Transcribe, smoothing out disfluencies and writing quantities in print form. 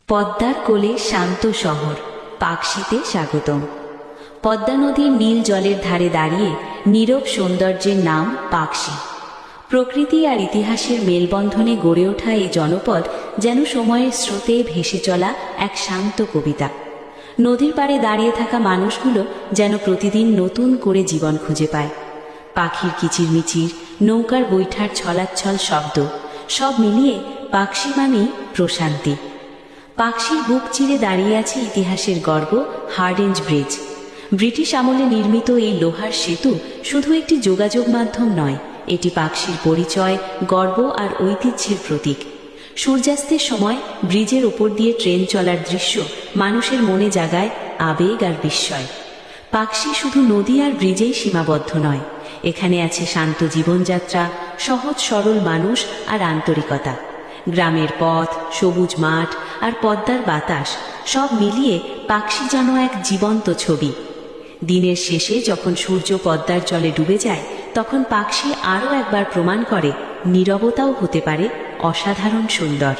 পদ্মার কোলে শান্ত শহর, পাকশিতে স্বাগতম। পদ্মা নদীর নীল জলের ধারে দাঁড়িয়ে নীরব সৌন্দর্যের নাম পাকশি। প্রকৃতি আর ইতিহাসের মেলবন্ধনে গড়ে ওঠা এই জনপদ যেন সময়ের স্রোতে ভেসে চলা এক শান্ত কবিতা। নদীর পাড়ে দাঁড়িয়ে থাকা মানুষগুলো যেন প্রতিদিন নতুন করে জীবন খুঁজে পায়। পাখির কিচিরমিচির, নৌকার বৈঠার ছলাচ্ছল শব্দ, সব মিলিয়ে পাকশি মানেই প্রশান্তি। পাকশির বুক চিরে দাঁড়িয়ে আছে ইতিহাসের গর্ব হার্ডিঞ্জ ব্রিজ। ব্রিটিশ আমলে নির্মিত এই লোহার সেতু শুধু একটি যোগাযোগ মাধ্যম নয়, এটি পাকশির পরিচয়, গর্ব আর ঐতিহ্যের প্রতীক। সূর্যাস্তের সময় ব্রিজের ওপর দিয়ে ট্রেন চলার দৃশ্য মানুষের মনে জাগায় আবেগ আর বিস্ময়। পাকশি শুধু নদী আর ব্রিজেই সীমাবদ্ধ নয়, এখানে আছে শান্ত জীবনযাত্রা, সহজ সরল মানুষ আর আন্তরিকতা। গ্রামের পথ, সবুজ মাঠ আর পদ্মার বাতাস সব মিলিয়ে পাকশি যেন এক জীবন্ত ছবি। দিনের শেষে যখন সূর্য পদ্মার জলে ডুবে যায়, তখন পাকশি আরও একবার প্রমাণ করে নীরবতাও হতে পারে অসাধারণ সুন্দর।